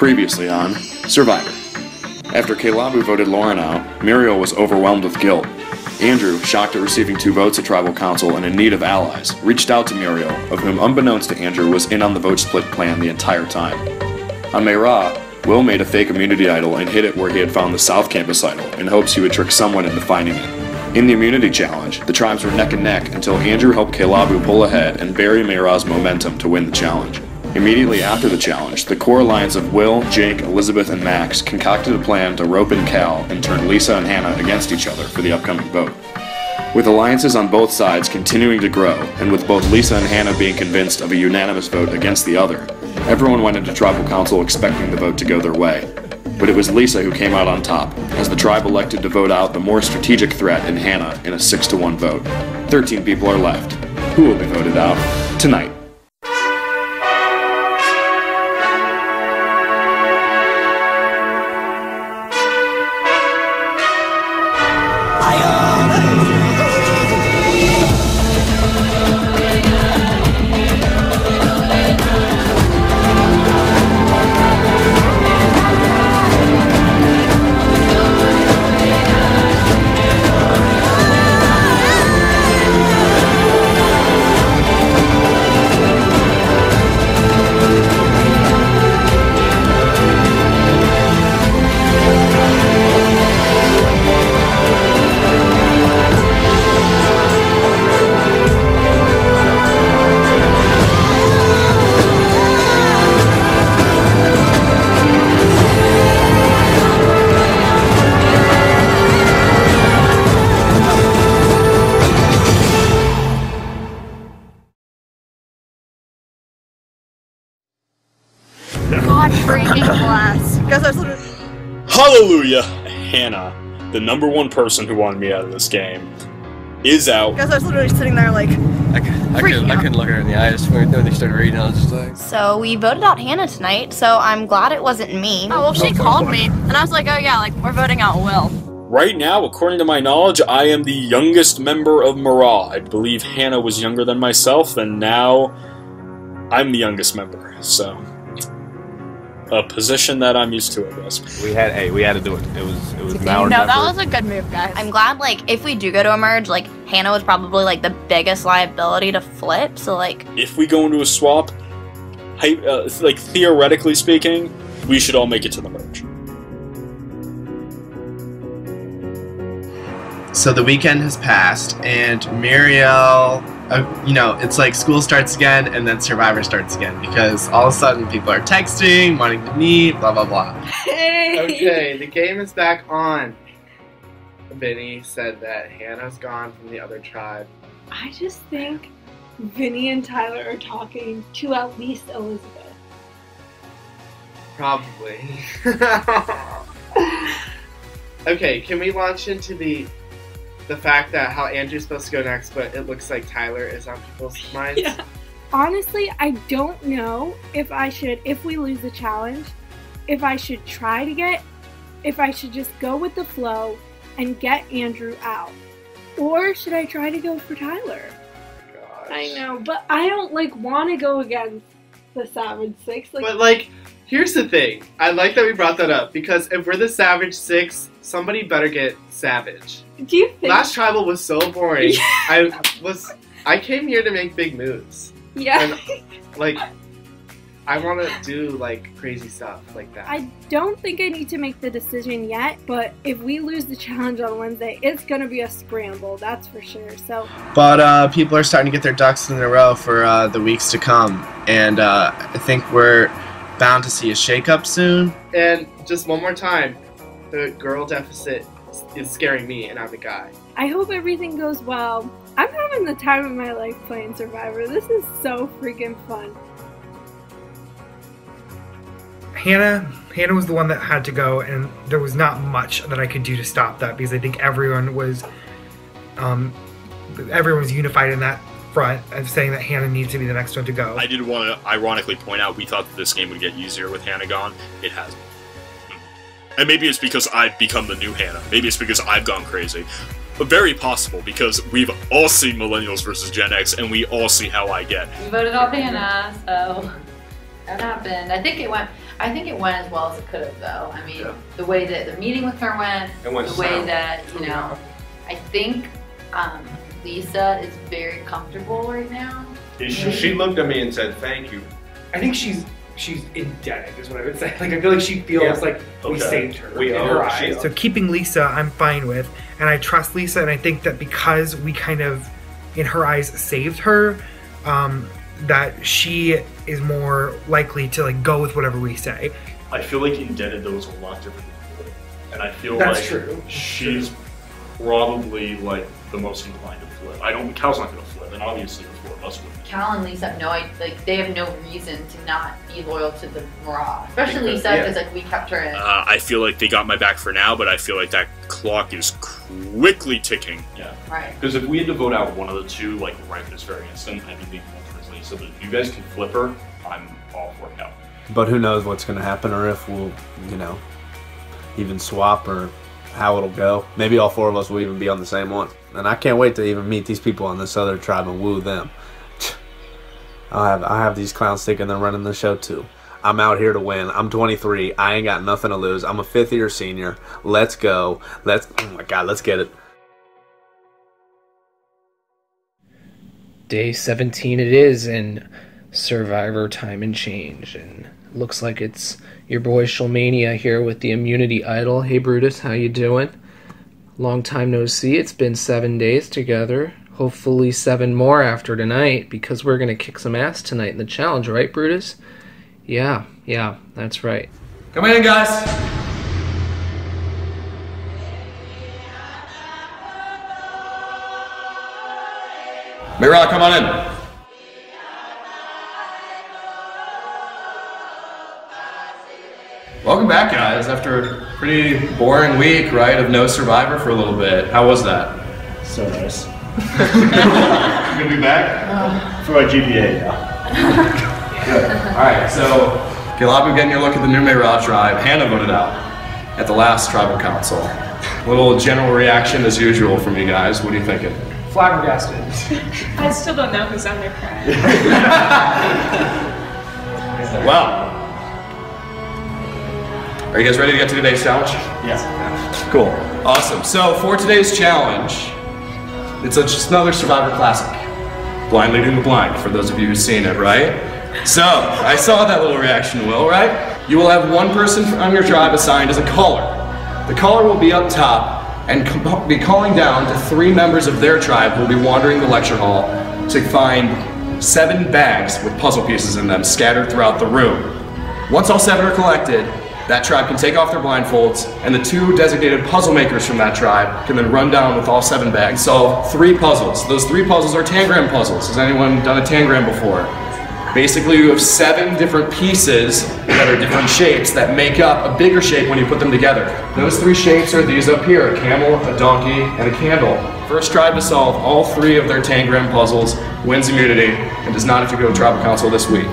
Previously on Survivor. After Kelabu voted Lauren out, Muriel was overwhelmed with guilt. Andrew, shocked at receiving 2 votes at Tribal Council and in need of allies, reached out to Muriel, of whom unbeknownst to Andrew was in on the vote split plan the entire time. On Mayra, Will made a fake immunity idol and hid it where he had found the South Campus idol in hopes he would trick someone into finding it. In the immunity challenge, the tribes were neck and neck until Andrew helped Kelabu pull ahead and bury Mayra's momentum to win the challenge. Immediately after the challenge, the core alliance of Will, Jake, Elizabeth, and Max concocted a plan to rope in Cal and turn Lisa and Hannah against each other for the upcoming vote. With alliances on both sides continuing to grow, and with both Lisa and Hannah being convinced of a unanimous vote against the other, everyone went into Tribal Council expecting the vote to go their way. But it was Lisa who came out on top, as the tribe elected to vote out the more strategic threat in Hannah in a 6-1 vote. 13 people are left. Who will be voted out tonight? Hallelujah! Hannah, the #1 person who wanted me out of this game, is out. Because I was literally sitting there like, I couldn't look her in the eyes when they started reading. I was just like... So we voted out Hannah tonight, so I'm glad it wasn't me. Oh, well, she called me, and I was like, oh yeah, like, we're voting out Will. Right now, according to my knowledge, I am the youngest member of Mara. I believe Hannah was younger than myself, and now I'm the youngest member, so... a position that I'm used to, I guess. We had to do it. It was No, that was a good move, guys. I'm glad, like, if we do go to a merge, like, Hannah was probably, like, the biggest liability to flip, so, like... If we go into a swap, like, theoretically speaking, we should all make it to the merge. So the weekend has passed, and Muriel, you know, it's like school starts again, and then Survivor starts again, because all of a sudden people are texting, wanting to meet, blah, blah, blah. Hey! Okay, the game is back on. Vinny said that Hannah's gone from the other tribe. I just think Vinny and Tyler are talking to at least Elizabeth. Probably. Okay, can we launch into the fact that how Andrew's supposed to go next, but it looks like Tyler is on people's minds? Yeah. Honestly, I don't know if we lose the challenge, if I should just go with the flow and get Andrew out. Or should I try to go for Tyler? Gosh. I know, but I don't, like, want to go against the Savage Six. Like, but, like, here's the thing. I like that we brought that up, because if we're the Savage Six, somebody better get Savage. Do you think? Last Tribal was so boring. Yeah. I came here to make big moves. Yeah. And, like, I want to do, like, crazy stuff like that. I don't think I need to make the decision yet, but if we lose the challenge on Wednesday, it's going to be a scramble, that's for sure. So, but people are starting to get their ducks in a row for the weeks to come, and I think we're bound to see a shakeup soon. And just one more time, the girl deficit is scaring me, and I'm the guy. I hope everything goes well. I'm having the time of my life playing Survivor. This is so freaking fun. Hannah was the one that had to go, and there was not much that I could do to stop that, because I think everyone was unified in that front of saying that Hannah needs to be the next one to go. I did want to ironically point out we thought that this game would get easier with Hannah gone. It hasn't. And maybe it's because I've become the new Hannah. Maybe it's because I've gone crazy. But very possible, because we've all seen Millennials versus Gen X, and we all see how I get. We voted off Hannah, so that happened. I think it went, I think it went as well as it could have, though. I mean, the way that the meeting with her went the way that, you know, I think Lisa is very comfortable right now. She looked at me and said, "Thank you." I think she's indebted, is what I would say. Like, I feel like she feels like we saved her in her eyes. So keeping Lisa, I'm fine with, and I trust Lisa, and I think that because we kind of, in her eyes, saved her, that she is more likely to like go with whatever we say. I feel like indebted though is a lot different than flip, and I feel That's like true. she's probably like the most inclined to flip. Cal's not gonna flip, and obviously the four of us would. Cal and Lisa have they have no reason to not be loyal to the Mirage. Especially Lisa, because like we kept her in. I feel like they got my back for now, but I feel like that clock is quickly ticking. Yeah. Right. Because if we had to vote out one of the two, like right this very instant, I'd be leaning towards Lisa. But if you guys can flip her, I'm all for it now. But who knows what's going to happen, or if we'll, you know, even swap, or how it'll go. Maybe all four of us will even be on the same one. And I can't wait to even meet these people on this other tribe and woo them. I have these clowns thinking they're running the show too. I'm out here to win. I'm 23. I ain't got nothing to lose. I'm a 5th-year senior. Let's go. Oh my God, let's get it. Day 17 it is in Survivor Time and Change, and looks like it's your boy Shulmania here with the Immunity Idol. Hey Brutus, how you doing? Long time no see. It's been 7 days together. Hopefully 7 more after tonight, because we're gonna kick some ass tonight in the challenge, right Brutus? Yeah, that's right. Come in, guys. Mira, come on in. Welcome back, guys, after a pretty boring week, right, of no Survivor for a little bit. How was that? So nice. You gonna be back? For our GPA, yeah. Good. Alright, so Kalabu getting your look at the new Mirage tribe. Hannah voted out at the last tribal council. A little general reaction as usual from you guys. What are you thinking? Flabbergasted. I still don't know who's on their crying. Well, are you guys ready to get to today's challenge? Yeah. Cool. Awesome. So for today's challenge, it's just another Survivor classic. Blind leading the blind, for those of you who've seen it, right? So, I saw that little reaction, Will, right? You will have one person on your tribe assigned as a caller. The caller will be up top and be calling down to 3 members of their tribe who will be wandering the lecture hall to find 7 bags with puzzle pieces in them scattered throughout the room. Once all 7 are collected, that tribe can take off their blindfolds, and the 2 designated puzzle makers from that tribe can then run down with all 7 bags, solve 3 puzzles. Those 3 puzzles are tangram puzzles. Has anyone done a tangram before? Basically, you have 7 different pieces that are different shapes that make up a bigger shape when you put them together. Those 3 shapes are these up here: a camel, a donkey, and a candle. First tribe to solve all 3 of their tangram puzzles wins immunity and does not have to go to tribal council this week.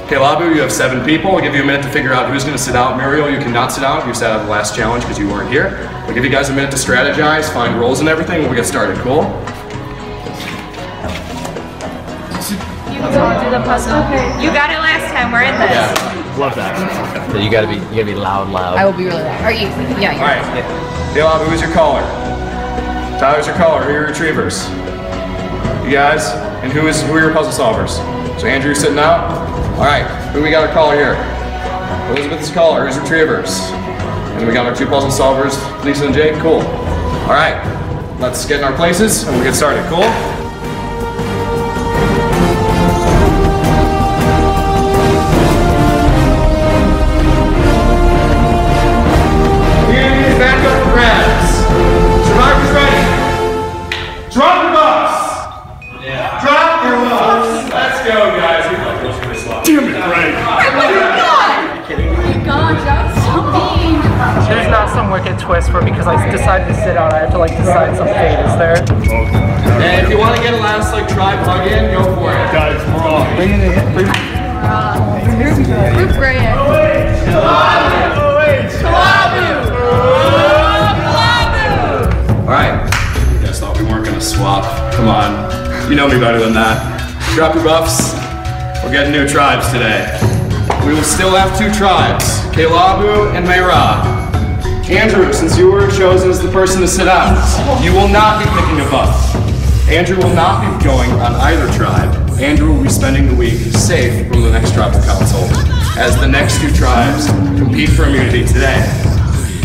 Kalabu, you have 7 people. I'll give you a minute to figure out who's going to sit out. Muriel, you cannot sit out. You sat out the last challenge because you weren't here. We'll give you guys a minute to strategize, find roles and everything, and we'll get started. Cool? You go do the puzzle. Okay. You got it last time. We're in this. Yeah, love that. So you gotta be loud. I will be really loud. Are you? Yeah. All right. Kalabu, who's your caller? Tyler's your caller. Who are your retrievers? You guys? And who are your puzzle solvers? So Andrew's sitting out. All right, who we got our caller here? Elizabeth's caller, who's retrievers? And we got our 2 puzzle solvers, Lisa and Jake, cool. All right, let's get in our places and we'll get started, cool? Immunity back up for grabs. Survivors ready? Drop your buffs! Yeah. Drop your buffs! Let's go, guys. Damn it, right. Oh my gosh, that was so mean. There's not some wicked twist where because I decided to sit out, I have to like decide some fate, is there? And if you want to get a last like tribe hug in, go for it. Guys, we're on. Bring it in. Group Grant. Alright. You guys thought we weren't going to swap. Come on. You know me better than that. Drop your buffs. We're getting new tribes today. We will still have 2 tribes. Kelabu, and Mayra. Andrew, since you were chosen as the person to sit out, you will not be picking a buff. Andrew will not be going on either tribe. Andrew will be spending the week safe from the next tribal council, as the next two tribes compete for immunity today.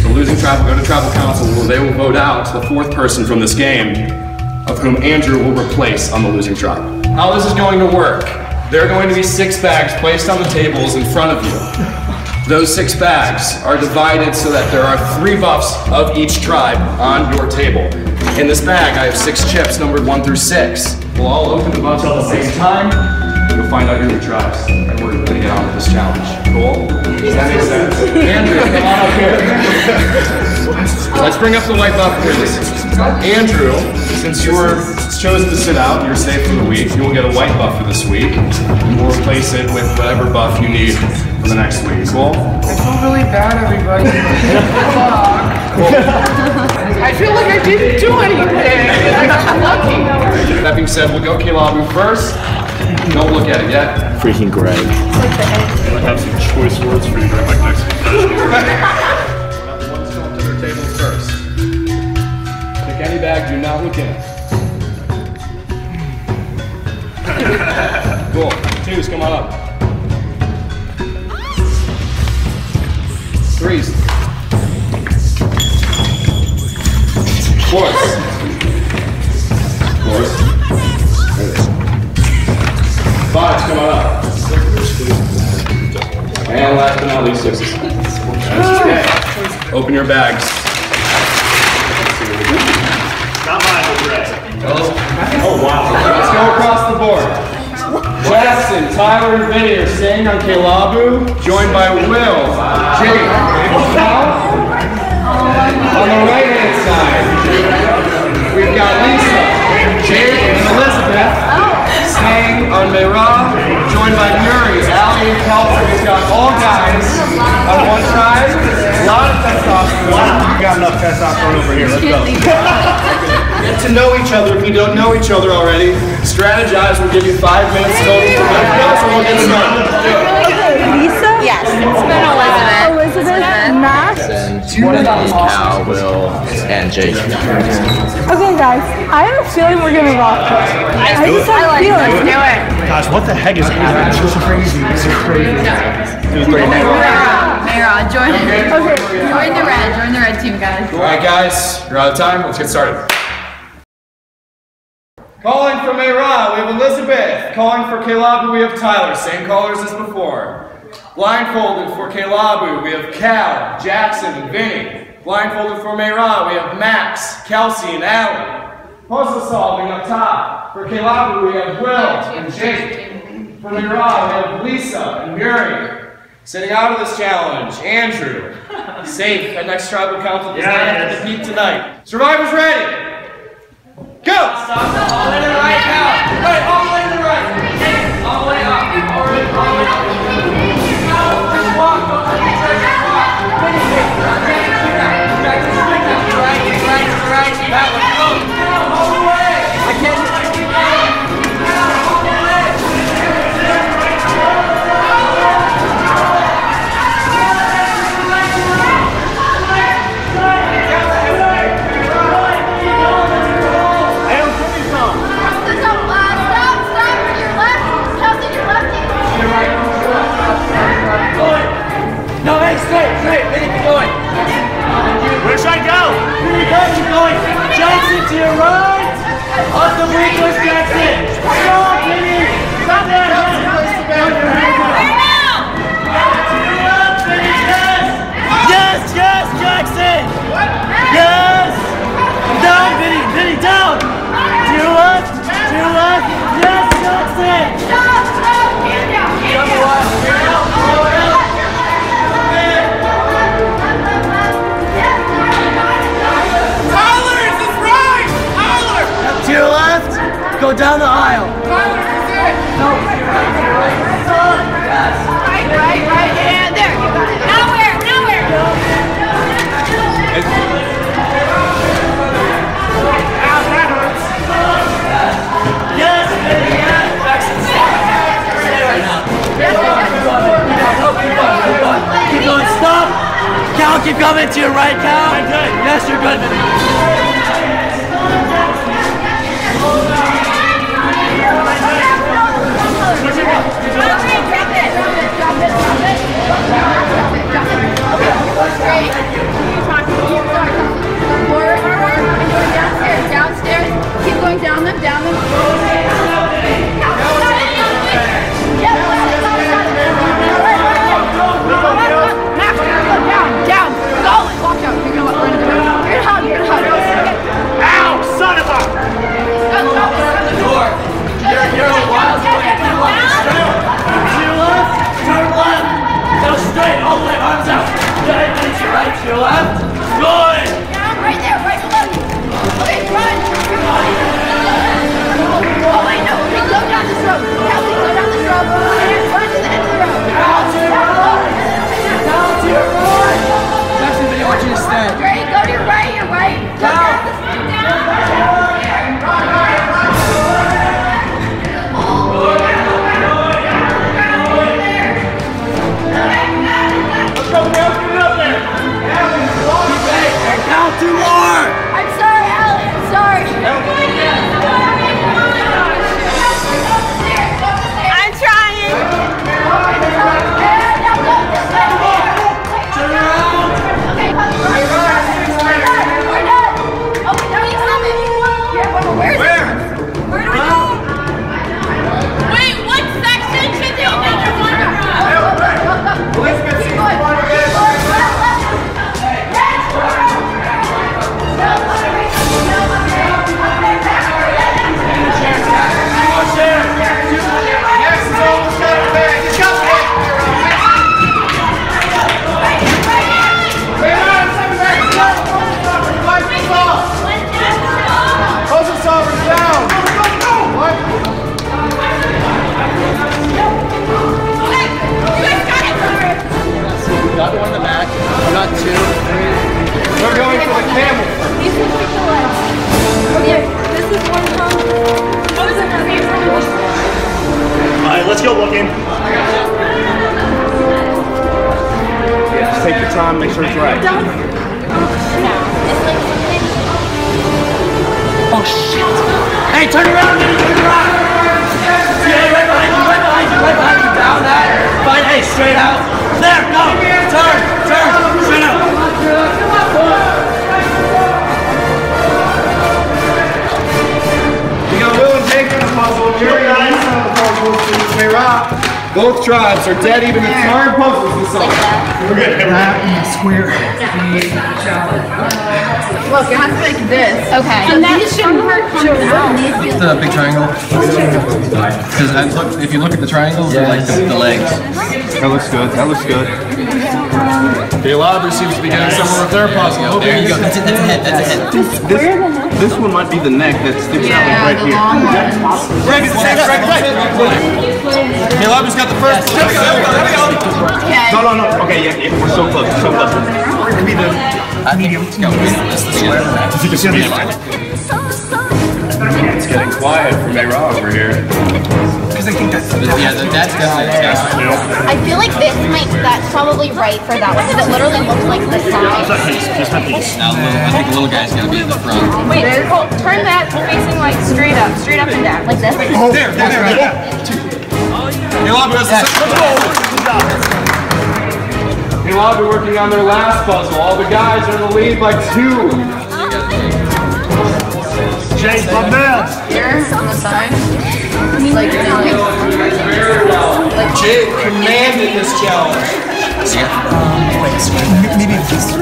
The losing tribe will go to tribal council, where they will vote out the fourth person from this game, of whom Andrew will replace on the losing tribe. How this is going to work, there are going to be 6 bags placed on the tables in front of you. Those 6 bags are divided so that there are 3 buffs of each tribe on your table. In this bag, I have 6 chips numbered 1 through 6. We'll all open the buffs at the same time. You'll find out your tribes, and we're going to get on with this challenge. Cool? Does that make sense? Andrew, come on up here. Let's bring up the white buff, please. Andrew, since you were chosen to sit out, you're safe for the week. You will get a white buff for this week, and we'll replace it with whatever buff you need for the next week. Cool? I feel really bad, everybody. Cool. I feel like I didn't do anything. I got lucky. That being said, we'll go Kelabu first. Don't look at it yet. Freaking Greg. I have some choice words for you during my next confession. We'll have the ones going to their tables first. Pick any bag, do not look in it. Cool. 2s, come on up. 3s. 4s. 4s. 5s, come on up. And last but not least, 6s. Okay. Open your bags. Not mine, but Greg. Oh, wow. Let's go across the board. Jackson, Tyler, and Vinny are staying on Kelabu, joined by Will, Jake, Cal. On the right-hand side, we've got Lisa, Jake, and Elizabeth staying on Mayra, joined by Murray, Allie, and Kelton. We've got all guys on one side. A lot of testosterone. We got enough testosterone over here. Let's go. Get to know each other if you don't know each other already. Strategize. We'll give you 5 minutes total to make this, and we'll get started. Lisa? Yes, it's been Elizabeth. Elizabeth, Max? Cal, Will, and Jake. Okay, guys, I have a feeling we're gonna rock it. I just have a feeling. Let's do it. Gosh, what the heck is happening? This is crazy. This is crazy. It was great. Mayra, join the red team, guys. All right, guys, you're out of time. Let's get started. Calling for Mayra, we have Elizabeth. Calling for Kelabu, we have Tyler. Same callers as before. Blindfolded for Kelabu, we have Cal, Jackson, and Vinny. Blindfolded for Mayra, we have Max, Kelsey, and Allie. Puzzle solving up top. For Kelabu, we have Will and Jake. For Mayra, we have Lisa and Murray. Sitting out of this challenge, Andrew. Safe at next tribal council does not have to defeat tonight. Survivors ready? Go! Stop. All the way to the right now. Right, all the way to the right. All the way up. All the way up. Just walk. Don't take it. Just walk. Finish it. Right. That one. Go. All the way. I can't. All the way. No, hey, straight. Vinny, keep going. Where should I go? Vinny, keep going. Jackson to your right. Off the weakness, Jackson. Stop, Vinny. Stop there. Yes, Jackson. Yes. Down, Vinny, down. To your left. Yes, Jackson. To your left, go down the aisle. Tyler, is it? No, to your right. Yes. Right, yeah, there, you got it. Nowhere. That hurts. Yes, Stay right now. Keep going. Cal, keep coming to your right, Cal. Yes, you're good. Downstairs. Keep going down them. Down. Go. Walk out. You're gonna hug. Ow, son of a! You're a wild boy. To your left, turn left. Go straight, all the way, arms out. Okay, to your right, to your left. Good. Right there, right below you. Okay, run. Oh, wait, no. We go down this road. Kelly, go down this road. Run to the end of the road. Down to your right. Down to your right. That's the video. I want you to stay. Great, go to your right. Go down this road. Down. Count 2 more! I'm sorry, Allie. I'm sorry. I'm trying. Turn around! We're done. Oh, no, you have it. Where do we go? Wait, what section should you make your one Got one in the back. We got 2, 3. We're going for the camel. These will pick the legs. Okay, this is one from. What is it? Alright, let's go looking. Just take your time, make sure it's right. Oh shit! Hey, turn around, turn around! Yeah, right behind you, down that. Fine, hey, straight out. There, go! Turn, straight out. We got Will and Jake in the puzzle. Jerry and I on the puzzle. They rock. Both tribes are dead even in hard puzzles this song. We're good. Square. Look, it has to make this. Okay. And that shouldn't hurt coming out. What's the big triangle? Because if you look at the triangles, they're like the legs. That looks good. That looks good. DaliRet seems to be getting somewhere with their puzzle. There you go. That's a head. That's a head. This one might be the neck that sticks out like right here. Greg, DaliRet's got the first. No. Okay, yeah, we're so close. So close. It could be the medium. That's the square. It's getting quiet from A-Raw over here. Because I think that's definitely. I feel like that's probably right for that one because it literally looks like the side. Now, I think the little guy's gonna be in the front. Wait, turn that facing like straight up and down, like this. Oh, there. DaliRet working on their last puzzle. All the guys are in the lead by 2. Jake, my man. Here on the side. Like very well. Like Jake commanded this challenge. maybe this.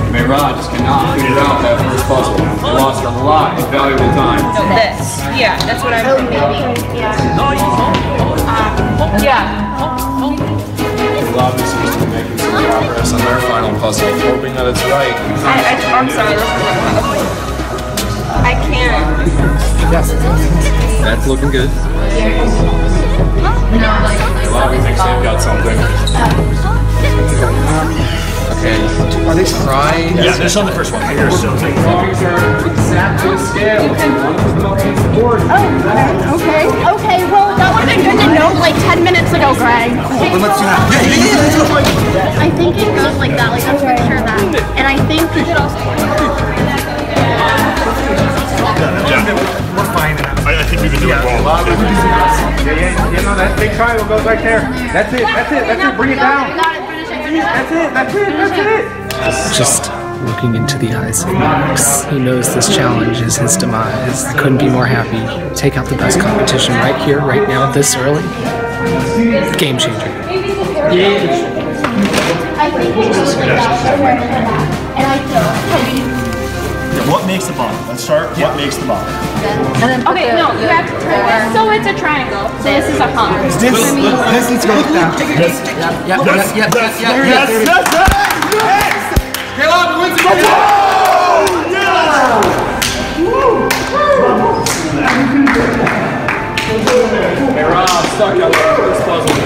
A-Raw just cannot figure out that first puzzle. They lost a lot of valuable time. No, this. Yeah, that's what I'm thinking. Yeah. A-Raw seems to be making some progress on their final puzzle, hoping that it's right. I'm sorry. I can't. Yes. That's looking good. A-Raw thinks they've got something. Okay. Are they trying? Yeah, this on the first one. Here's so Things are exactly to scale. Okay, well, that would have been good to know like 10 minutes ago, Greg. Then let's do that. I think it goes like that, like I'm pretty sure goes right there. That's it. That's it. That's it. Bring it down. That's it. That's it. That's it. Just looking into the eyes of Max, he knows this challenge is his demise. Couldn't be more happy. Take out the best competition right here, right now, this early. Game changer. What makes the bottom? Let's start. What makes the bottom? Okay, no, you have to turn it. So it's a triangle. So this is a hump. This needs to go down. Yes. Caleb wins the goal. Hey Rob, stuck on this puzzle.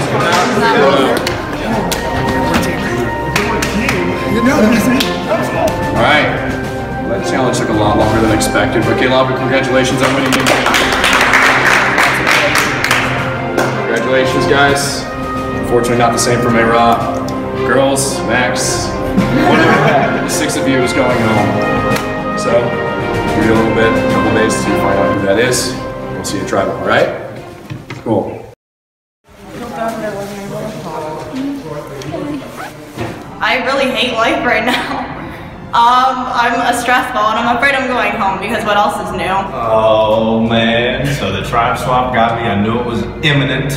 All right. Well, that challenge took a lot longer than expected, but Caleb, congratulations on winning game. Congratulations, guys. Unfortunately, not the same for Mayra. Girls, Max, one of the 6 of you is going home. So, give you a little bit, a couple days to find out who that is. We'll see you at tribal, all right? Cool. I really hate life right now. I'm a stress ball and I'm afraid I'm going home because what else is new? Oh man, so the tribe swap got me. I knew it was imminent.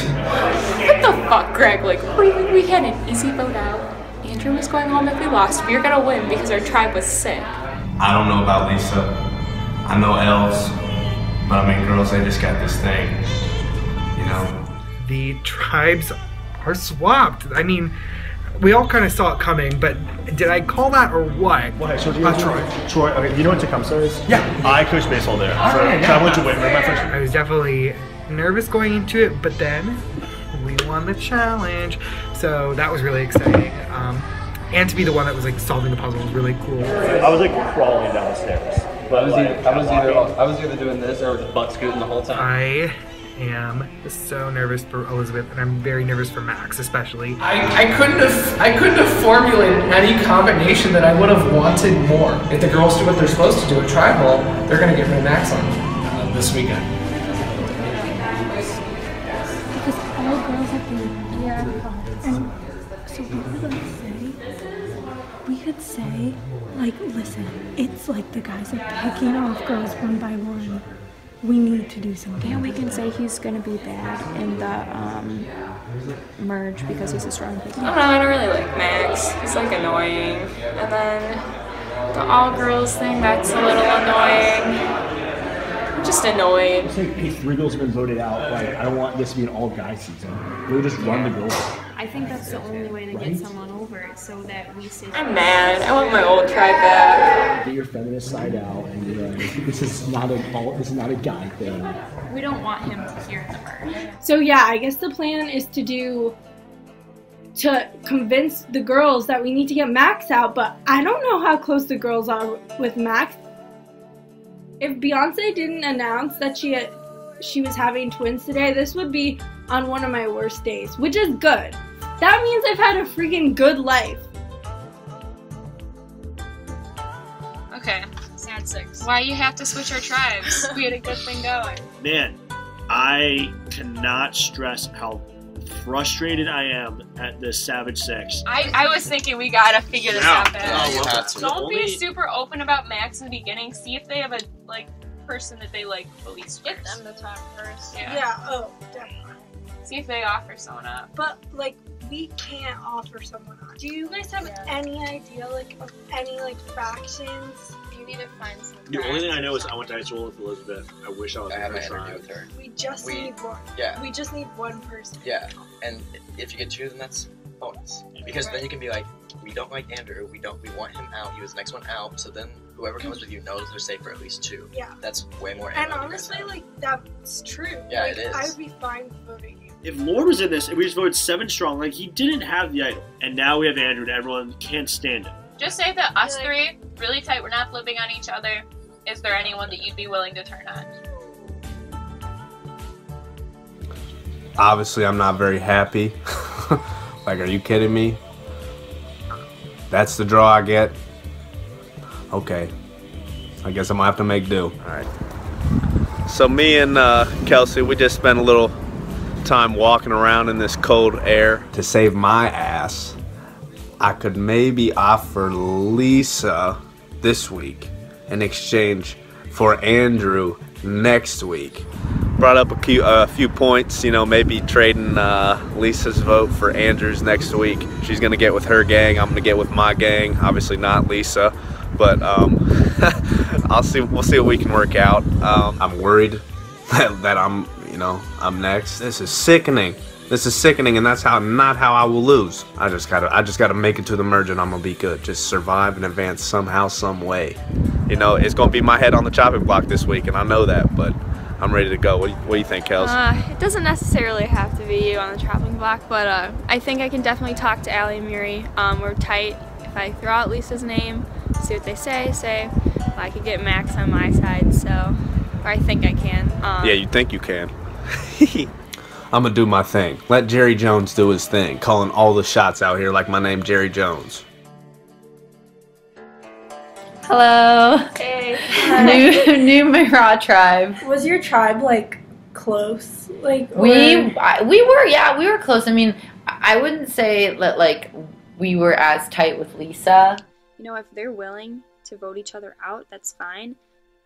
What the fuck, Greg? Like, we had an easy vote out. Andrew was going home if we lost. We were gonna win because our tribe was sick. I don't know about Lisa. I know elves. But I mean, girls, they just got this thing. You know? The tribes are swapped. I mean, we all kind of saw it coming, but did I call that or what? Well, so do you Troy, okay, do you know what Tecumseh is? Yeah. I coached baseball there. Oh, So yeah. I went to Whitmer my first year. I was definitely nervous going into it, but then we won the challenge, so that was really exciting. And to be the one that was like solving the puzzle was really cool. I was like crawling down the stairs. But I was either doing this or just butt scooting the whole time. I am so nervous for Elizabeth, and I'm very nervous for Max, especially. I couldn't have formulated any combination that I would have wanted more. If the girls do what they're supposed to do at tribal, they're gonna get rid of Max on this weekend. Because all girls have been and so we could say, like, listen, it's like the guys are picking off girls one by one. We need to do something. And we can say he's gonna be bad in the merge because he's a strong pick. I don't know, I don't really like Max. He's like annoying. And then the all girls thing, that's a little annoying. I'm just annoyed. It's like, hey, 3 girls have been voted out. Like, I don't want this to be an all-guy season. We'll just run the girls. I think that's the only way to get someone over, so that we say. I'm mad. I want my old tribe back. Get your feminist side out, and this is not a guy thing. We don't want him to hear the merge. So yeah, I guess the plan is to convince the girls that we need to get Max out, but I don't know how close the girls are with Max. If Beyonce didn't announce that she was having twins today, this would be on one of my worst days, which is good. That means I've had a freaking good life. Okay. Sad 6. Why you have to switch our tribes? We had a good thing going. Man, I cannot stress how frustrated I am at this Savage 6. I was thinking we gotta figure this out better. Yeah, Don't be super open about Max in the beginning. See if they have a person that they like police. Get them to talk first. Yeah, oh, definitely. See if they offer someone up. But, we can't offer someone up. Do you guys have any idea, of any, factions? You need to find some. The only thing I know is I went to high school with Elizabeth. I wish I was in her tribe. with her. We just need one. Yeah. We just need one person. Yeah, and if you get 2, then that's bonus. Because then you can be like, we don't like Andrew, we want him out, he was the next one out, so then whoever comes with you knows they're safe for at least 2. Yeah. That's way more And ammo. honestly, that's true. Yeah, it is. I would be fine voting you. If Lord was in this and we just voted 7 strong, he didn't have the idol. And now we have Andrew and everyone can't stand it. Just say that us 3, really tight, we're not flipping on each other. Is there anyone that you'd be willing to turn on? Obviously, I'm not very happy. Are you kidding me? That's the draw I get? Okay. I guess I'm gonna have to make do. Alright. So me and Kelsey, we just spent a little time walking around in this cold air. To save my ass, I could maybe offer Lisa this week in exchange for Andrew next week. Brought up a few points, you know, maybe trading Lisa's vote for Andrew's next week. She's gonna get with her gang, I'm gonna get with my gang. Obviously not Lisa, but we'll see what we can work out. I'm worried that I'm next. This is sickening. This is sickening, and that's not how I will lose. I just gotta make it to the merge, and I'm gonna be good. Just survive and advance somehow, some way. You know, it's gonna be my head on the chopping block this week, and I know that, but I'm ready to go. What do you think, Kels? It doesn't necessarily have to be you on the chopping block, but I think I can definitely talk to Allie and Muri. We're tight. If I throw out Lisa's name, see what they say I could get Max on my side, so, or I think I can. Yeah, you think you can. I'm gonna do my thing. Let Jerry Jones do his thing, calling all the shots out here like my name Jerry Jones. Hello. Hey. New Mira tribe. Was your tribe like close? Like we were close. I mean, I wouldn't say that like we were as tight with Lisa. You know, if they're willing to vote each other out, that's fine.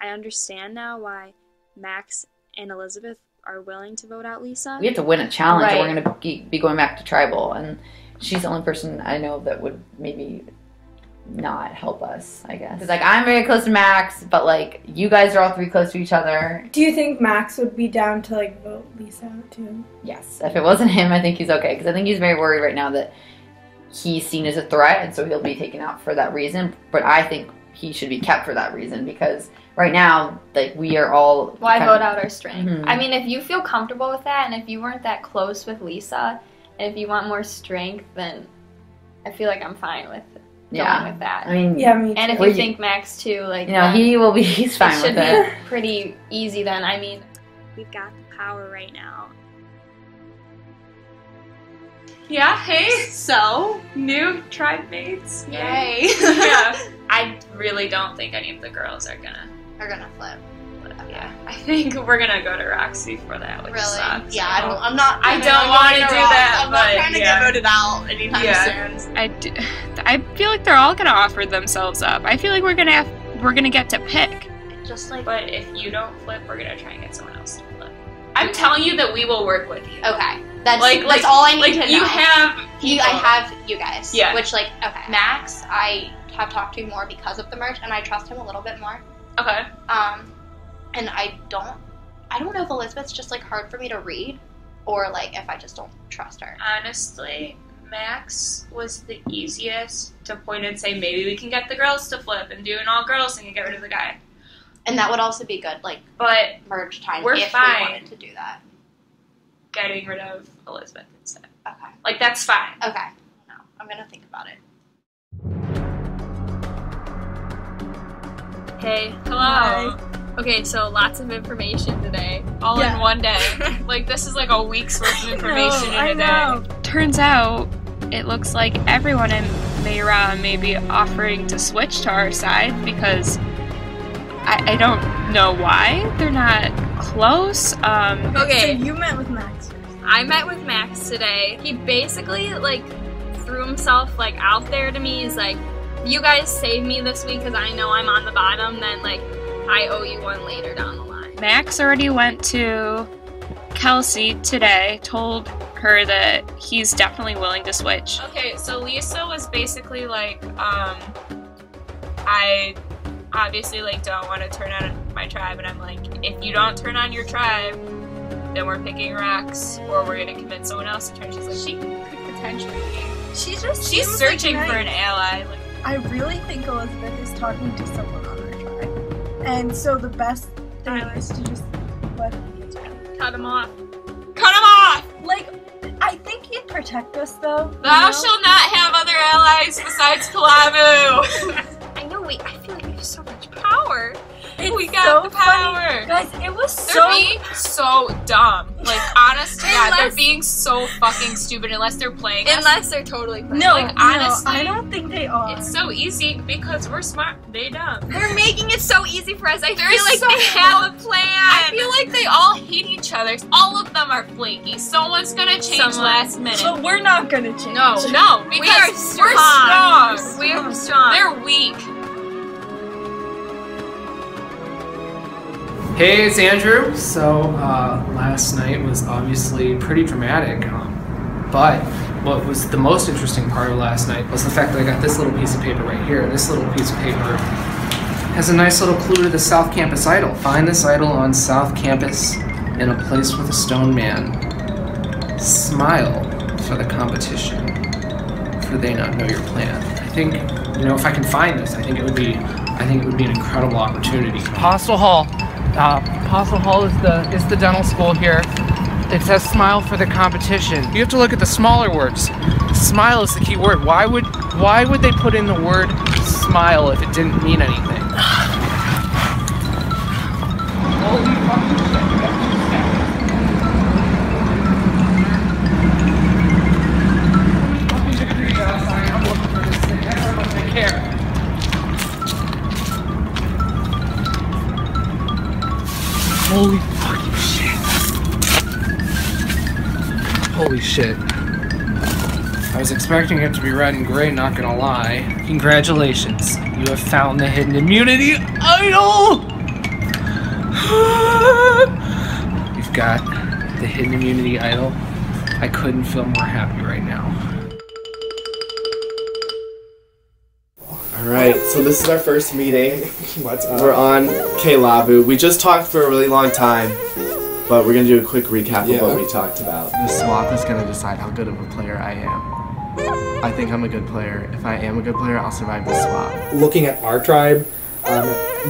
I understand now why Max and Elizabeth are willing to vote out Lisa. We have to win a challenge. Right. Or we're gonna be going back to tribal, and she's the only person I know that would maybe not help us, I guess. Because like I'm very close to Max, but like you guys are all three close to each other. Do you think Max would be down to like vote Lisa out too? Yes, if it wasn't him, I think he's okay, because I think he's very worried right now that he's seen as a threat, and so he'll be taken out for that reason. But I think he should be kept for that reason, because right now, like, we are all... Why vote out our strength? Mm-hmm. I mean, if you feel comfortable with that, and if you weren't that close with Lisa, and if you want more strength, then I feel like I'm fine with going with that. I mean, yeah, me too. And if you think Max too, like, you know, he's fine with it. It should be pretty easy then. I mean, we've got the power right now. Yeah, hey, so, new tribe mates. Yay. Yeah. I really don't think any of the girls are gonna flip. Yeah, I think we're gonna go to Roxy for that, which Really? sucks. Yeah, I don't don't want to do that. I'm not but trying to yeah. get voted out anytime soon. I feel like they're all gonna offer themselves up. I feel like we're gonna get to pick. Just like, but if you don't flip, we're gonna try and get someone else to flip. I'm telling you that we will work with you. Okay, that's all I need to know. You have I have you guys. Yeah. Which okay, Max, I have talked to more because of the merch, and I trust him a little bit more. Okay. And I don't know if Elizabeth's just hard for me to read, or if I just don't trust her. Honestly, Max was the easiest to point and say maybe we can get the girls to flip and do an all girls thing and get rid of the guy. And that would also be good, but merge time we're if fine we wanted to do that. Getting rid of Elizabeth instead. Okay. That's fine. Okay. No, I'm gonna think about it. Hey. Hello. Hi. Okay, so lots of information today, all in one day. This is a week's worth of information in a day. Turns out, it looks like everyone in Mayra may be offering to switch to our side because I don't know why. They're not close. Okay. So you met with Max first. I met with Max today. He basically threw himself out there to me. He's like, you guys save me this week because I know I'm on the bottom, then I owe you one later down the line. Max already went to Kelsey today, told her that he's definitely willing to switch. Okay, so Lisa was basically I obviously don't want to turn on my tribe, and I'm like, if you don't turn on your tribe, then we're picking Rox, or we're gonna convince someone else to turn. She's like, she could potentially be. She's searching for an ally. I really think Elizabeth is talking to someone on our tribe, and so the best thing is to just let him be a tribe. Cut him off. Cut him off! I think he'd protect us though. Thou shalt not have other allies besides Kalamu. I know. I feel like we have so much power. We got the power. Guys, it was They're being so dumb. Like, honest to God, they're being so fucking stupid unless they're playing us. Unless they're totally playing. No, like, honestly, I don't think they are. It's so easy because we're smart. They dumb. They're making it so easy for us. I They're feel like so they have a plan. I feel like they all hate each other. All of them are flaky. Someone's gonna change last minute. But we're not gonna change. No, because we're strong. We are strong. They're weak. Hey, it's Andrew. So, last night was obviously pretty dramatic, but what was the most interesting part of last night was the fact that I got this little piece of paper right here. This little piece of paper has a nice little clue to the South Campus idol. Find this idol on South Campus in a place with a stone man. Smile for the competition, for they not know your plan. I think, if I can find this, I think it would be an incredible opportunity. Apostle Hall. Apostle Hall is the dental school here. It says smile for the competition. You have to look at the smaller words. Smile is the key word. Why would they put in the word smile if it didn't mean anything? Holy fucking shit. Holy shit. I was expecting it to be red and gray, not gonna lie. Congratulations. You have found the hidden immunity idol! You've got the hidden immunity idol. I couldn't feel more happy right now. Alright, so this is our first meeting. We're on K-Labu. We just talked for a really long time, but we're going to do a quick recap of what we talked about. The swap is going to decide how good of a player I am. I think I'm a good player. If I am a good player, I'll survive the swap. Looking at our tribe,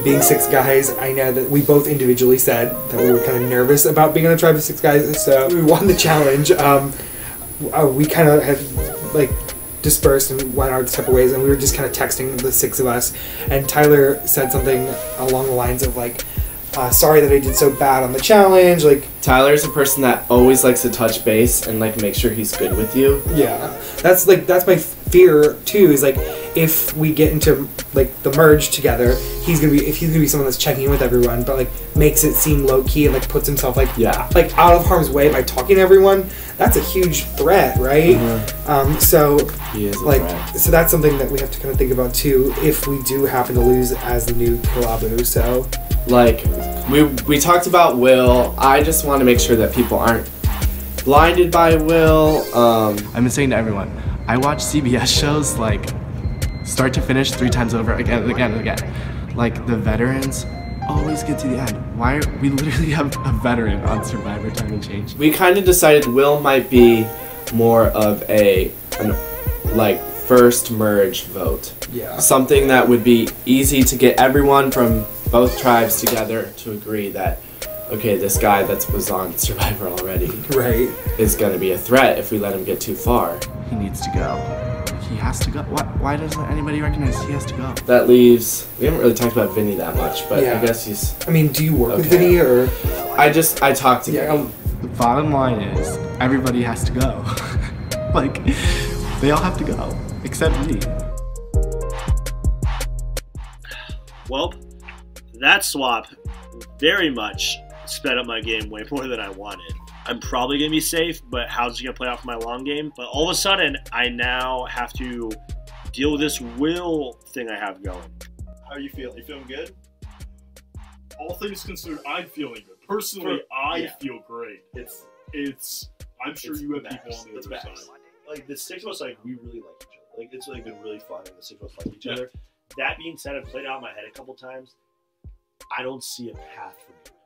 being 6 guys, I know that we both individually said that we were kind of nervous about being on a tribe of 6 guys, so we won the challenge. We kind of had, dispersed and went our separate ways, and we were just kind of texting, the 6 of us, and Tyler said something along the lines of sorry that I did so bad on the challenge. Tyler's a person that always likes to touch base and make sure he's good with you. Yeah, that's my fear too. Is if we get into the merge together, he's gonna be someone that's checking in with everyone, but makes it seem low key and puts himself out of harm's way by talking to everyone. That's a huge threat, right? Mm-hmm. So he is a threat. So that's something that we have to kind of think about too if we do happen to lose as the new K-Labu. So we talked about Will. I just want to make sure that people aren't blinded by Will. I've been saying to everyone, I watch CBS shows start to finish 3 times over again and again and again. The veterans always get to the end. We literally have a veteran on Survivor Time and Change. We kind of decided Will might be more of an first merge vote. Yeah. Something that would be easy to get everyone from both tribes together to agree that, okay, this guy that was on Survivor already is going to be a threat if we let him get too far. He needs to go. He has to go. Why doesn't anybody recognize he has to go? That leaves... We haven't really talked about Vinny that much, but yeah. I guess he's... I mean, do you work with Vinny, or...? I talked to him. The bottom line is, everybody has to go. They all have to go, except me. Well, that swap very much sped up my game way more than I wanted. I'm probably going to be safe, but how's it going to play out for my long game? But all of a sudden, I now have to deal with this will thing I have going. How are you feeling? You feeling good? All things considered, I'm feeling good. Personally, I feel great. I'm sure you have people on the other side. The 6 of us, we really like each other. It's been really fun, and the 6 of us like each other. That being said, I've played out in my head a couple times. I don't see a path for me.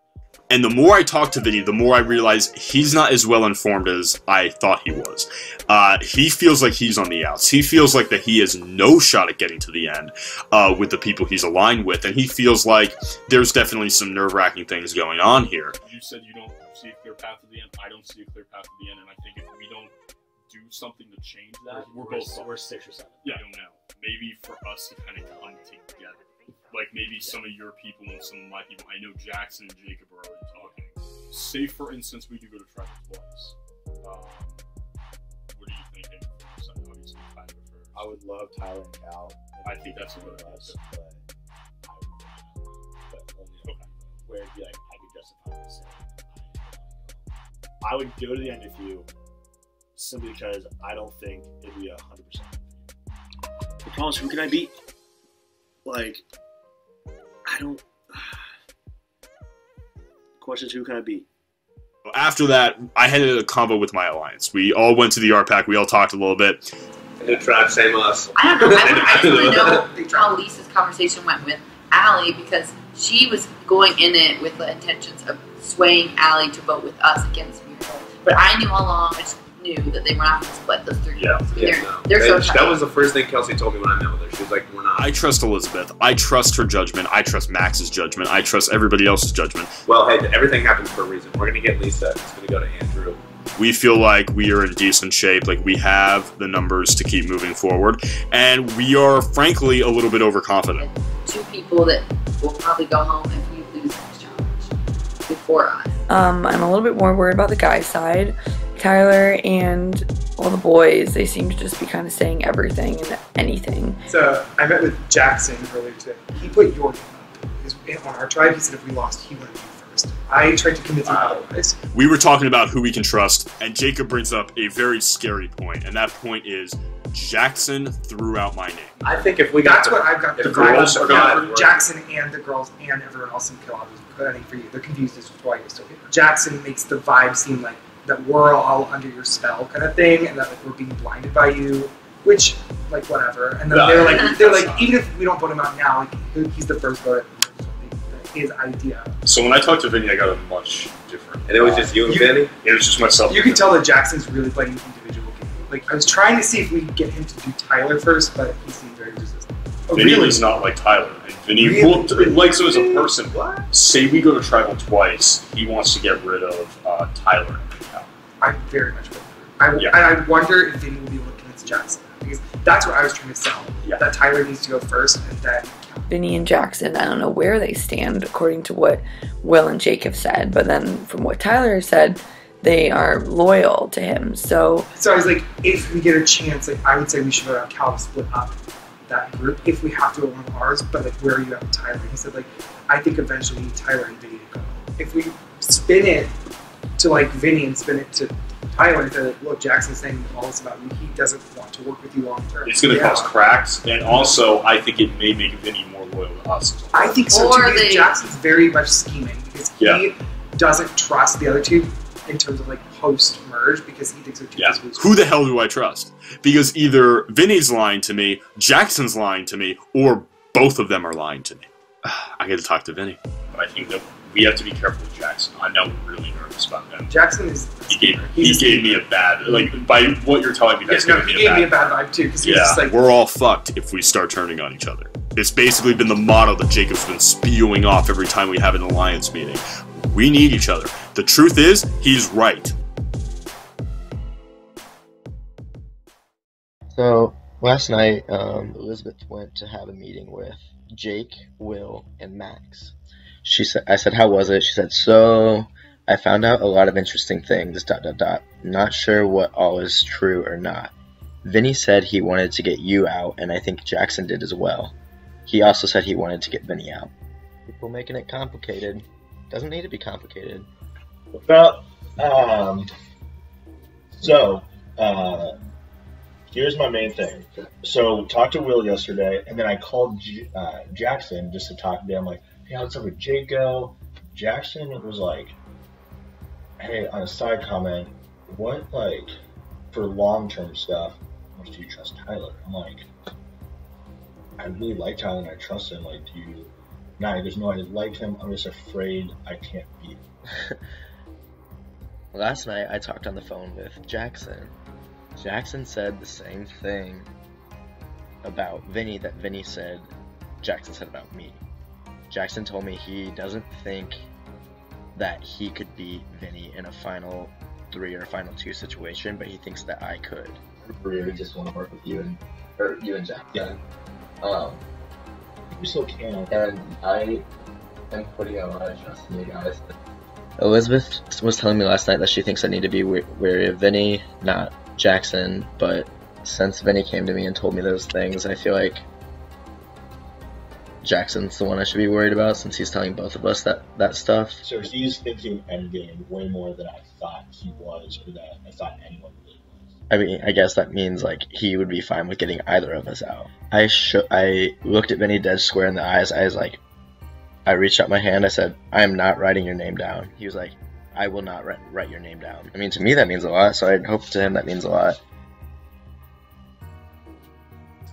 And the more I talk to Vinny, the more I realize he's not as well informed as I thought he was. He feels like he's on the outs. He feels like that he has no shot at getting to the end with the people he's aligned with, and he feels like there's definitely some nerve-wracking things going on here. You said you don't see a clear path to the end. I don't see a clear path to the end, and I think if we don't do something to change that, we're 6 or 7. Yeah, I don't know. Maybe for us to kind of come together. like maybe some of your people and some of my people. I know Jackson and Jacob are already talking. Say, for instance, we do go to tribal twice. What are you thinking? Obviously, Tyler first. I would love Tyler and Cal. I think that's a good idea. But only where it'd be like I could justify myself. I would go to the end of you simply because I don't think it'd be 100%. The problem is, who can I beat? Like, I don't. Question is, who can I beat? After that, I had a combo with my alliance. We all went to the R-Pack. We all talked a little bit. New tribe, same us. I don't know. I just want to know how Lisa's conversation went with Allie, because she was going in it with the intentions of swaying Allie to vote with us against Muriel. But I knew all along, I just knew that they were not going to split those three girls. They're so tight. That was the first thing Kelsey told me when I met with her. She was like, we're not. I trust Elizabeth. I trust her judgment. I trust Max's judgment. I trust everybody else's judgment. Well, hey, everything happens for a reason. We're going to get Lisa. It's going to go to Andrew. We feel like we are in decent shape. Like, we have the numbers to keep moving forward. And we are, frankly, a little bit overconfident. Two people that will probably go home if we lose this challenge before us. I'm a little bit more worried about the guy side. Tyler and all the boys, they seem to just be kind of saying everything and anything. So I met with Jackson earlier today. He put your name up. On our tribe, he said if we lost, he wanted to be first. I tried to convince him otherwise. We were talking about who we can trust, and Jacob brings up a very scary point, and that point is Jackson threw out my name. I think if we got That's what I've got. The girls are Jackson and the girls and everyone else in Kilab is voting for you. They're confused as to why you're still here. Jackson makes the vibe seem like that we're all under your spell kind of thing, and that like we're being blinded by you, which like whatever. And then they're like even if we don't vote him out now, like he's the first vote. His idea. So when I talked to Vinny, I got a much different. And it was just you and Vinny? It was just myself. You can tell that Jackson's really playing an individual game. Like I was trying to see if we could get him to do Tyler first, but he seemed very resistant. Oh, Vinny really? is not like Tyler. And Vinny, like so as a person, say we go to tribal twice, he wants to get rid of Tyler. I very much would. I wonder if Vinny will be looking at Jackson, because that's what I was trying to sell. Yeah. That Tyler needs to go first, and then Vinny and Jackson, I don't know where they stand according to what Will and Jacob said, but then from what Tyler said, they are loyal to him. So I was like, if we get a chance, like I would say we should let Cal to split up that group if we have to go one of ours. But like, where are you at with Tyler? He said like, I think eventually we need Tyler and Vinny to go. If we spin it to like Vinny and spin it to Tyler and say like, look, Jackson's saying all this about you. He doesn't want to work with you long term. It's going to cause cracks, and also I think it may make Vinny more loyal to us. I think so too, because Jackson's very much scheming, because he doesn't trust the other two in terms of like post-merge, because he thinks they're too disposable. Who the hell do I trust? Because either Vinny's lying to me, Jackson's lying to me, or both of them are lying to me. I got to talk to Vinny. I think that we have to be careful with Jackson. I'm now really nervous about him. Jackson is... He gave me a bad... Like, by what you're telling me, that's he gave me a bad vibe, too. Because just like... We're all fucked if we start turning on each other. It's basically been the motto that Jacob's been spewing off every time we have an alliance meeting. We need each other. The truth is, he's right. So, last night, Elizabeth went to have a meeting with Jake, Will, and Max. I said, how was it? She said, so, I found out a lot of interesting things, ... Not sure what all is true or not. Vinny said he wanted to get you out, and I think Jackson did as well. He also said he wanted to get Vinny out. People making it complicated. Doesn't need to be complicated. Well, here's my main thing. So, talked to Will yesterday, and then I called Jackson just to talk to him, like, hey, what's up with Jaco? Jackson was like, hey, on a side comment, what, like, for long-term stuff, how much do you trust Tyler? I'm like, I really like Tyler and I trust him. Like, do you... Nah, he goes, no, I liked him. I'm just afraid I can't beat him. Last night, I talked on the phone with Jackson. Jackson said the same thing about Vinny that Vinny said Jackson said about me. Jackson told me he doesn't think that he could beat Vinny in a Final 3 or Final 2 situation, but he thinks that I could. I really just want to work with you and Jack. Yeah. You still can. And I am putting a lot of trust in you guys. Elizabeth was telling me last night that she thinks I need to be wary of Vinny, not Jackson, but since Vinny came to me and told me those things, I feel like Jackson's the one I should be worried about since he's telling both of us that stuff. So he's thinking endgame way more than I thought he was, or that I thought anyone really was. I mean, I guess that means like he would be fine with getting either of us out. I looked at Vinny dead square in the eyes. I reached out my hand. I said, "I am not writing your name down." He was like, "I will not write your name down." I mean, to me that means a lot. So I hope to him that means a lot.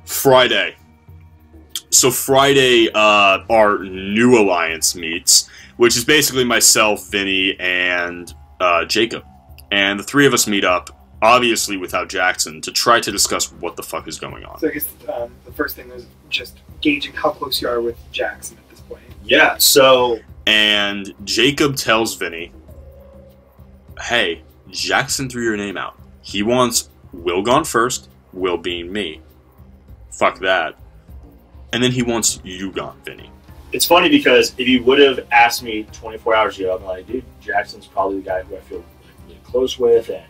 Friday. So Friday, our new alliance meets, which is basically myself, Vinny, and Jacob. And the three of us meet up, obviously without Jackson, to try to discuss what the fuck is going on. So I guess the first thing is just gauging how close you are with Jackson at this point. Yeah, so... And Jacob tells Vinny, hey, Jackson threw your name out. He wants Will gone first, Will being me. Fuck that. And then he wants you gone, Vinny. It's funny because if you would have asked me 24 hours ago, I'm like, dude, Jackson's probably the guy who I feel really close with and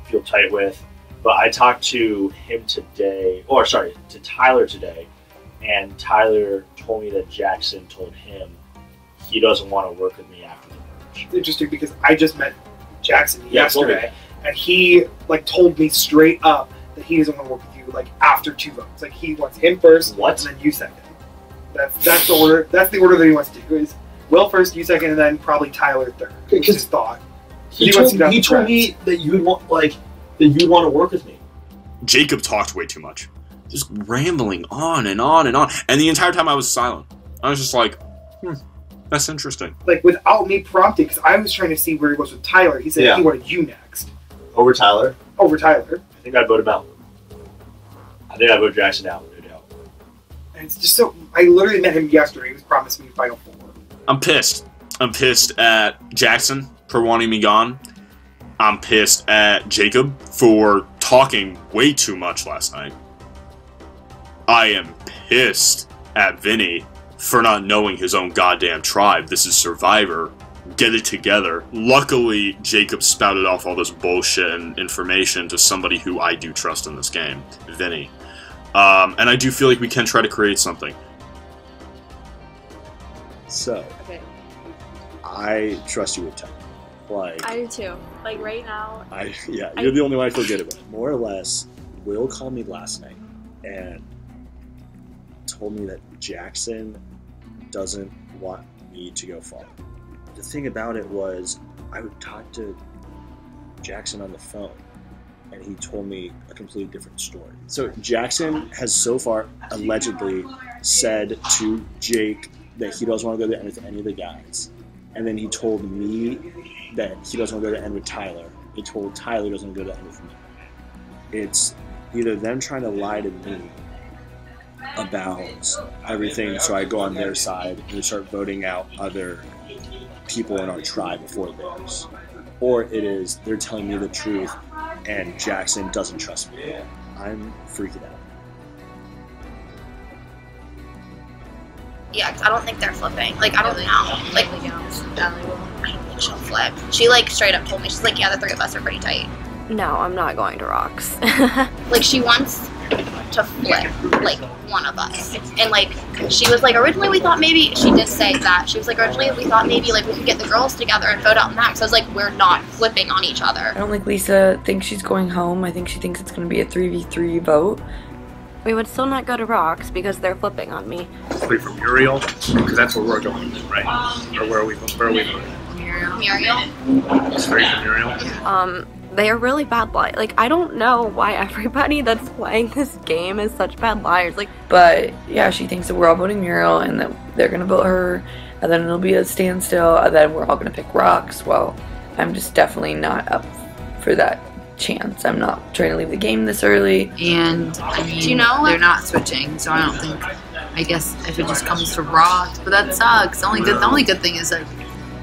feel tight with. But I talked to him today, to Tyler today, and Tyler told me that Jackson told him he doesn't want to work with me after the merge. It's interesting because I just met Jackson yesterday, and he told me straight up that he doesn't want to work with you after 2 votes. Like he wants him first, and then you second. That's the order. That's the order that he wants to do. Is Will first, you second, and then probably Tyler third. Because his thought. He told me that you would want to work with me. Jacob talked way too much, just rambling on and on and on, and the entire time I was silent. I was just like, that's interesting. Without me prompting, because I was trying to see where he was with Tyler. He said he wanted you next. Over Tyler? Over Tyler. I think I'd vote him out. I think I'd vote Jackson out, no doubt. And it's just so... I literally met him yesterday. He was promised me Final Four. I'm pissed. I'm pissed at Jackson for wanting me gone. I'm pissed at Jacob for talking way too much last night. I am pissed at Vinny for not knowing his own goddamn tribe. This is Survivor. Get it together. Luckily, Jacob spouted off all this bullshit and information to somebody who I do trust in this game, Vinny. And I do feel like we can try to create something. So, I trust you with time. I do too. Right now. You're the only one I feel good about. More or less, Will called me last night and told me that Jackson doesn't want me to go far. The thing about it was, I would talk to Jackson on the phone, and he told me a completely different story. So Jackson has so far allegedly said to Jake that he doesn't want to go to the end with any of the guys. And then he told me that he doesn't want to go to the end with Tyler. He told Tyler he doesn't want to go to the end with me. It's either them trying to lie to me about everything so I go on their side and we start voting out other people in our tribe before theirs, or it is they're telling me the truth and Jackson doesn't trust me. I'm freaking out. Yeah, 'cause I don't think they're flipping. I don't know. I don't think she'll flip. She straight up told me, she's like, yeah, the three of us are pretty tight. No, I'm not going to Rocks. She wants to flip one of us, and she was originally we thought maybe, she did say that she was originally we thought maybe we could get the girls together and vote out Max. I was we're not flipping on each other. I don't think Lisa thinks she's going home. I think she thinks it's going to be a 3v3 vote. We would still not go to Rocks because they're flipping on me. 3 for Muriel, because that's where we're going, right? Or where are we voting? Muriel. It's 3 for Muriel. They are really bad liars. I don't know why everybody that's playing this game is such bad liars. But yeah, she thinks that we're all voting Muriel and that they're gonna vote her, and then it'll be a standstill, and then we're all gonna pick Rocks. Well, I'm just definitely not up for that chance. I'm not trying to leave the game this early. And I mean, they're not switching, so I don't think. I guess if it just comes to Rocks, but that sucks. The only good thing is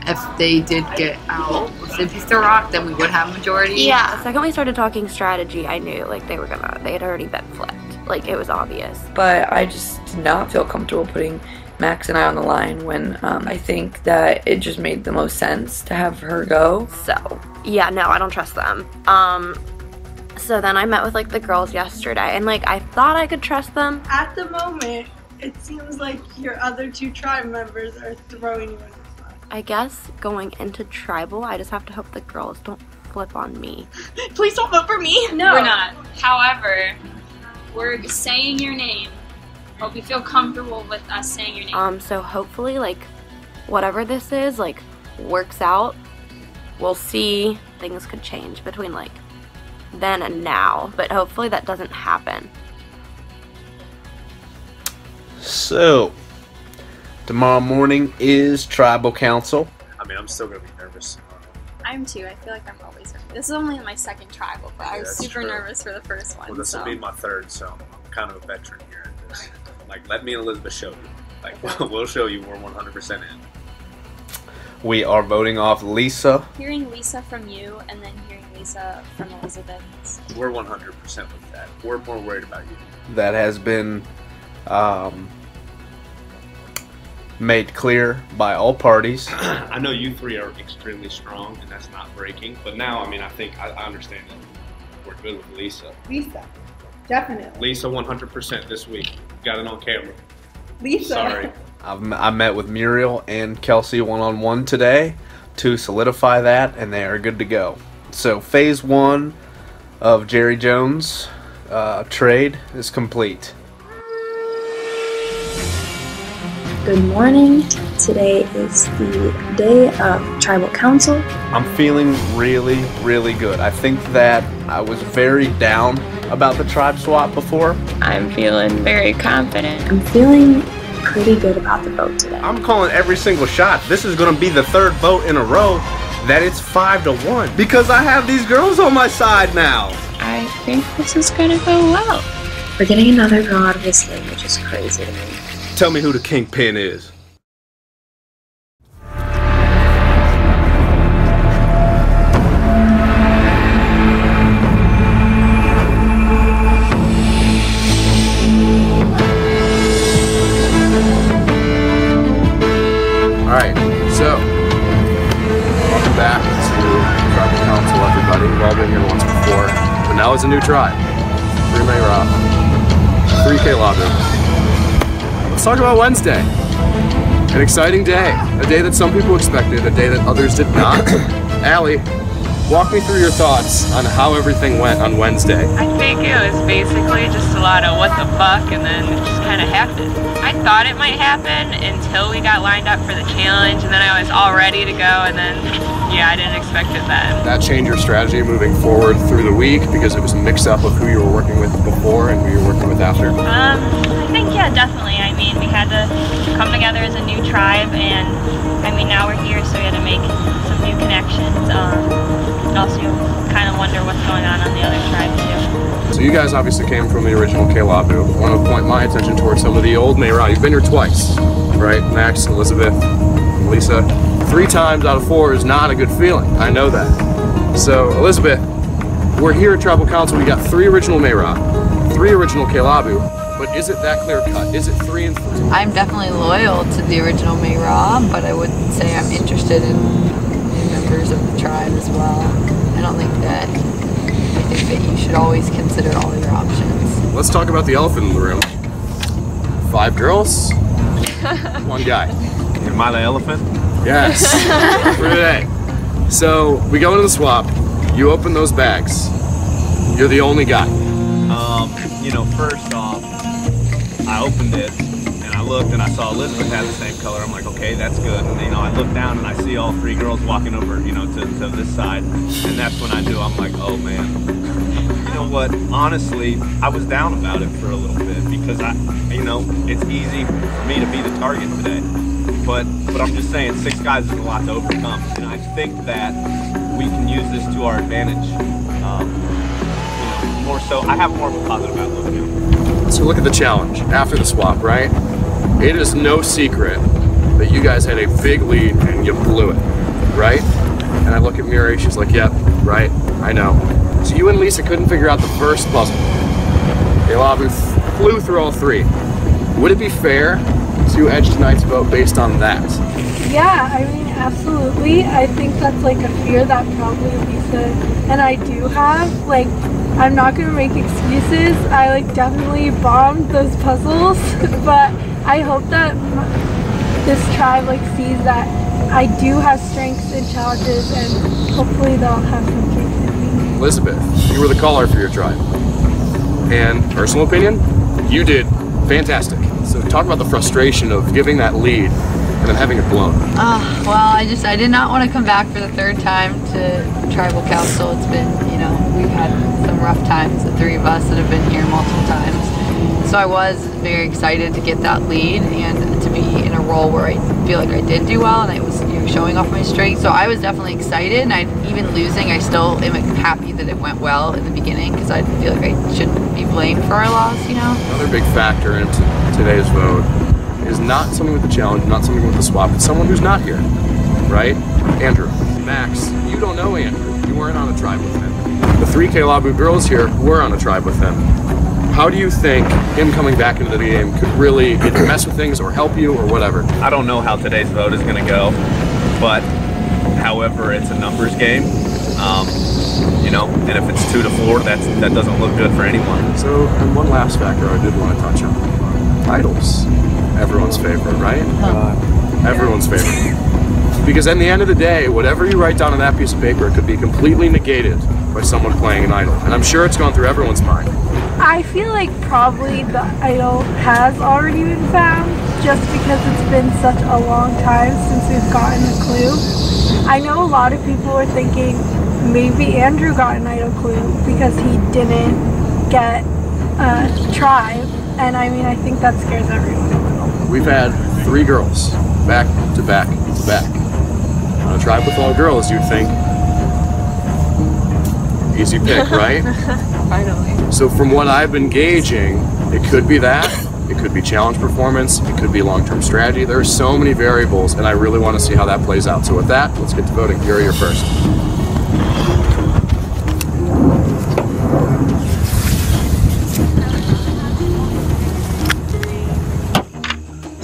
if they did get out, if they picked the Rock, then we would have majority. Yeah. The second we started talking strategy, I knew they had already been flipped. like it was obvious. But I just did not feel comfortable putting Max and I on the line when I think that it just made the most sense to have her go. So yeah, no, I don't trust them. So then I met with like the girls yesterday, and like I thought I could trust them. At the moment, it seems like your other 2 tribe members are throwing you in the fun. I guess going into tribal, I just have to hope the girls don't flip on me. Please don't vote for me. No, we're not. However, we're saying your name. Hope you feel comfortable with us saying your name. So hopefully, like, whatever this is, like, works out. We'll see. Things could change between, like, then and now. But hopefully that doesn't happen. So, tomorrow morning is Tribal Council. I mean, I'm still going to be nervous. I'm too. I feel like I'm always nervous. This is only my second tribal, but I was super nervous for the first one. Well, this will be my third, so I'm kind of a veteran here at this. Like, let me and Elizabeth show you. Like, we'll show you we're 100% in. We are voting off Lisa. Hearing Lisa from you and then hearing Lisa from Elizabeth. We're 100% with that. We're more worried about you. That has been made clear by all parties. I know you 3 are extremely strong, and that's not breaking. But now, I mean, I think I understand that we're good with Lisa. Lisa, definitely. Lisa, 100% this week. Got it on camera. Lisa. Sorry. I met with Muriel and Kelsey one-on-one today to solidify that, and they are good to go. So phase 1 of Jerry Jones' trade is complete. Good morning. Today is the day of Tribal Council. I'm feeling really, really good. I think that I was very down about the tribe swap before. I'm feeling very confident. I'm feeling pretty good about the vote today. I'm calling every single shot. This is going to be the 3rd vote in a row that it's 5-1 because I have these girls on my side now. I think this is going to go well. We're getting another girl out of this thing, which is crazy to me. Tell me who the kingpin is. Alright, so welcome back to Tribal Council, everybody. We've all been here once before, but now it's a new tribe. 3 Mayra, 3K Lobby. Let's talk about Wednesday. An exciting day. A day that some people expected, a day that others did not. Allie, walk me through your thoughts on how everything went on Wednesday. I think it was basically just a lot of what the fuck, and then it just kind of happened. I thought it might happen until we got lined up for the challenge, and then I was all ready to go, and then, yeah, I didn't expect it then. That changed your strategy moving forward through the week because it was a mix-up of who you were working with before and who you were working with after? I think, yeah, definitely. I mean, we had to come together as a new tribe, and I mean, now we're here, so we had to make some new connections. And also kind of wonder what's going on the other tribe, too. So you guys obviously came from the original Kelabu. I want to point my attention towards some of the old Mayra. You've been here twice, right? Max, Elizabeth, Lisa. 3 times out of 4 is not a good feeling. I know that. So, Elizabeth, we're here at Tribal Council. We got 3 original Mayra, 3 original Kelabu, but is it that clear cut? Is it 3 and 3? I'm definitely loyal to the original Mayra, but I wouldn't say I'm interested in members of the tribe as well. I don't think that, I think that you should always consider all your options. Let's talk about the elephant in the room. 5 girls, 1 guy. Am I the elephant? Yes, for today. So we go into the swap, you open those bags, you're the only guy. You know, first off, I opened it and I looked and I saw Elizabeth had the same color. I'm like, okay, that's good. And you know, I look down and I see all 3 girls walking over, you know, to this side, and that's when I knew. I'm like, oh man. You know what? Honestly, I was down about it for a little bit because you know, it's easy for me to be the target today. But I'm just saying, 6 guys is a lot to overcome, and I think that we can use this to our advantage. You know, more so, I have more of a positive outlook now. So look at the challenge after the swap, right? It is no secret that you guys had a big lead and you blew it, right? And I look at Miri, she's like, yep, right, I know. So you and Lisa couldn't figure out the first puzzle. Kelabu flew through all 3. Would it be fair to edge tonight's vote based on that? Yeah, I mean, absolutely. I think that's like a fear that probably Lisa and I do have. Like, I'm not gonna make excuses. I like definitely bombed those puzzles, but I hope that this tribe like sees that I do have strengths and challenges, and hopefully they'll have some faith in me. Elizabeth, you were the caller for your tribe. And personal opinion, you did fantastic. So talk about the frustration of giving that lead and then having it blown. Well, I did not want to come back for the 3rd time to tribal council. It's been, you know, we've had some rough times, the 3 of us that have been here multiple times. So I was very excited to get that lead and to be in a role where I feel like I did do well and I was, you know, showing off my strength. So I was definitely excited, and even losing, I still am happy that it went well in the beginning, because I feel like I shouldn't be blamed for our loss, you know? Another big factor into today's vote is not something with the challenge, not something with the swap, it's someone who's not here, right? Andrew. Max, you don't know Andrew. You weren't on a tribe with him. The 3K Labu girls here were on a tribe with him. How do you think him coming back into the game could really either mess with things or help you or whatever? I don't know how today's vote is going to go, but however, it's a numbers game. You know, and if it's 2-4, that doesn't look good for anyone. So, and one last factor I did want to touch on. Titles. Everyone's favorite, right? Everyone's favorite. Because at the end of the day, whatever you write down on that piece of paper could be completely negated by someone playing an idol. And I'm sure it's gone through everyone's mind. I feel like probably the idol has already been found, just because it's been such a long time since we've gotten a clue. I know a lot of people are thinking maybe Andrew got an idol clue because he didn't get a tribe, and I mean, I think that scares everyone a little. We've had 3 girls back to back to back. On a tribe with all girls, you'd think easy pick, right? Finally. So from what I've been gauging, it could be that, it could be challenge performance, it could be long-term strategy. There are so many variables, and I really want to see how that plays out. So with that, let's get to voting. Yuri, you're first.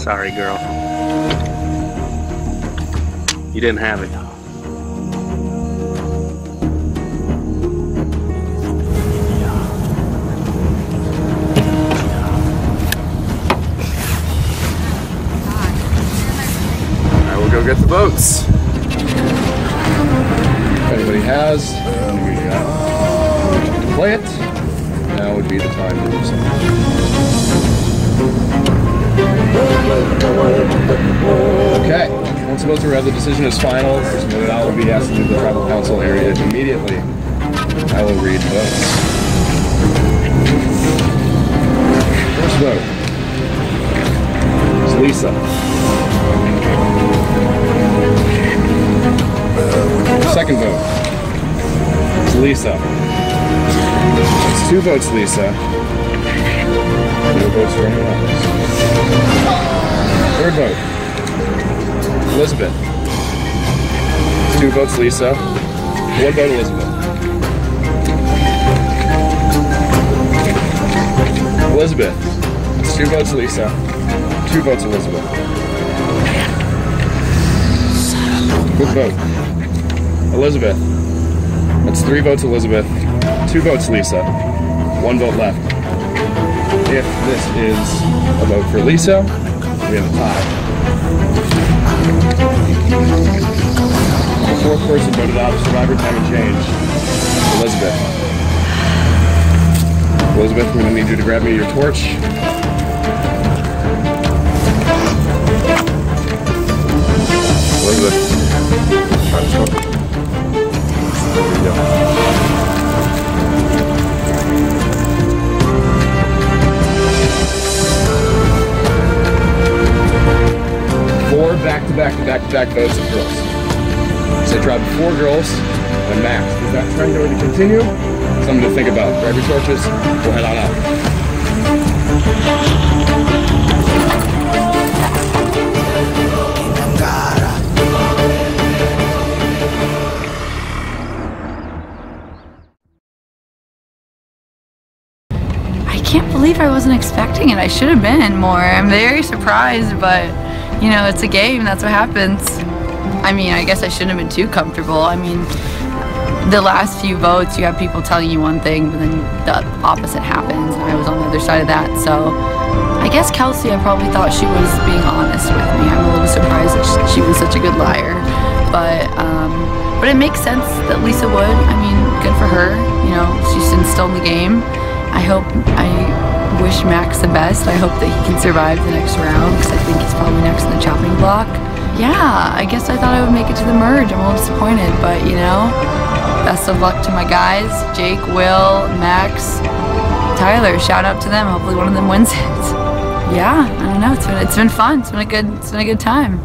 Sorry, girl. You didn't have it. I will go get the votes. If anybody has, to play it, now would be the time to do so. Okay, once the votes are read, the decision is final. The person voted out will be asked to leave the tribal council area immediately. I will read votes. First vote is Lisa. Second vote is Lisa. It's 2 votes, Lisa. No votes for anyone else. Third vote, Elizabeth. It's 2 votes, Lisa. 1 vote, Elizabeth. Elizabeth. It's 2 votes, Lisa. 2 votes, Elizabeth. Good vote. Elizabeth. That's 3 votes, Elizabeth. 2 votes, Lisa. 1 vote left. If this is a vote for Lisa, we have a tie. The 4th person voted out of Survivor Time and Change. Elizabeth. Elizabeth, we're going to need you to grab me your torch. Elizabeth. Try to smoke it. There we go. Back-to-back votes of girls. So I tried 4 girls and Max. Is that trend going to continue? Something to think about. Grab your torches. We'll head on out. I can't believe I wasn't expecting it. I should have been more. I'm very surprised, but you know, it's a game. That's what happens. I mean, I guess I shouldn't have been too comfortable. I mean, the last few votes, you have people telling you one thing, but then the opposite happens, and I was on the other side of that. So I guess Kelsey, I probably thought she was being honest with me. I'm a little surprised that she was such a good liar. But it makes sense that Lisa would. I mean, good for her. You know, she's still in the game. I wish Max the best. I hope that he can survive the next round, because I think he's probably next in the chopping block. Yeah, I guess I thought I would make it to the merge. I'm a little disappointed, but you know, best of luck to my guys, Jake, Will, Max, Tyler. Shout out to them. Hopefully one of them wins it. Yeah, I don't know. It's been fun. It's been a good time.